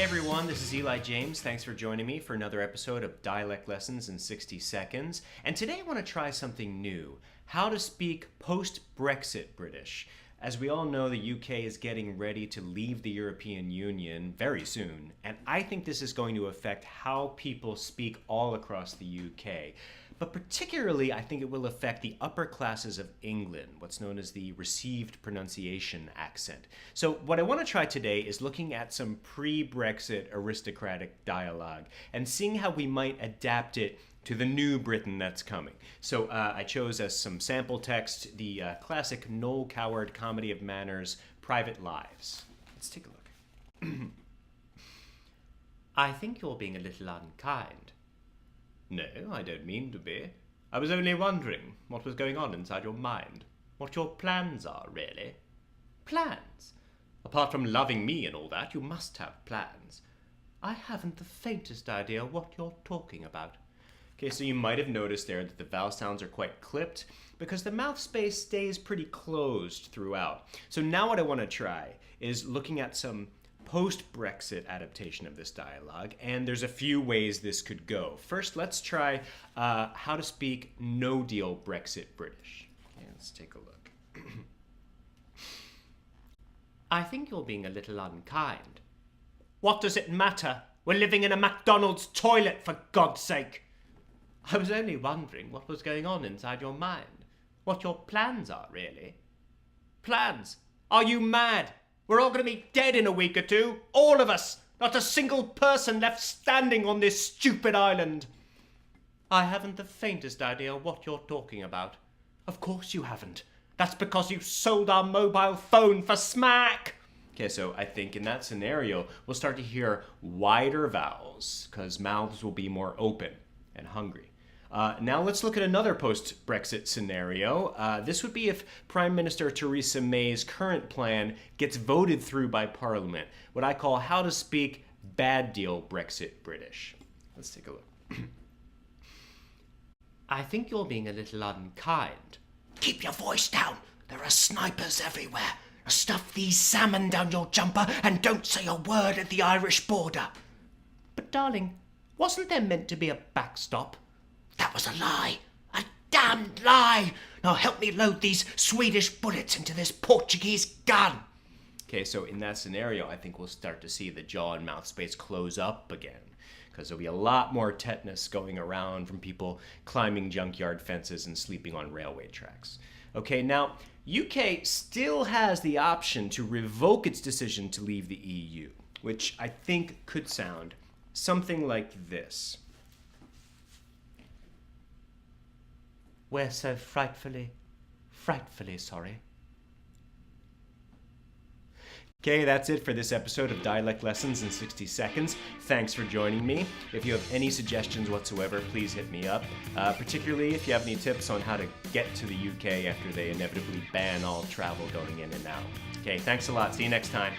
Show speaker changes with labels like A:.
A: Hey everyone, this is Eli James. Thanks for joining me for another episode of Dialect Lessons in 60 Seconds. And today I want to try something new, how to speak post-Brexit British. As we all know, the UK is getting ready to leave the European Union very soon, and I think this is going to affect how people speak all across the UK. But particularly, I think it will affect the upper classes of England, what's known as the received pronunciation accent. So what I want to try today is looking at some pre-Brexit aristocratic dialogue and seeing how we might adapt it to the new Britain that's coming. So I chose as some sample text the classic Noel Coward comedy of manners, Private Lives. Let's take a look. I think you're being a little unkind. No, I don't mean to be. I was only wondering what was going on inside your mind. What your plans are, really. Plans? Apart from loving me and all that, you must have plans. I haven't the faintest idea what you're talking about. Okay, so you might have noticed there that the vowel sounds are quite clipped because the mouth space stays pretty closed throughout. So now what I want to try is looking at some post-Brexit adaptation of this dialogue, and there's a few ways this could go. First, let's try how to speak no-deal Brexit British. Okay, let's take a look. I think you're being a little unkind. What does it matter? We're living in a McDonald's toilet, for God's sake! I was only wondering what was going on inside your mind. What your plans are, really. Plans? Are you mad? We're all going to be dead in a week or two. All of us. Not a single person left standing on this stupid island. I haven't the faintest idea what you're talking about. Of course you haven't. That's because you sold our mobile phone for smack. Okay, so I think in that scenario, we'll start to hear wider vowels because mouths will be more open and hungry. Now let's look at another post-Brexit scenario. This would be if Prime Minister Theresa May's current plan gets voted through by Parliament, what I call how to speak bad deal Brexit British. Let's take a look. I think you're being a little unkind. Keep your voice down. There are snipers everywhere. Stuff these salmon down your jumper and don't say a word at the Irish border. But darling, wasn't there meant to be a backstop? That was a lie. A damned lie. Now help me load these Swedish bullets into this Portuguese gun. Okay, so in that scenario, I think we'll start to see the jaw and mouth space close up again because there'll be a lot more tetanus going around from people climbing junkyard fences and sleeping on railway tracks. Okay, now, UK still has the option to revoke its decision to leave the EU, which I think could sound something like this. We're so frightfully sorry. Okay, that's it for this episode of Dialect Lessons in 60 Seconds. Thanks for joining me. If you have any suggestions whatsoever, please hit me up. Particularly if you have any tips on how to get to the UK after they inevitably ban all travel going in and out. Okay, thanks a lot. See you next time.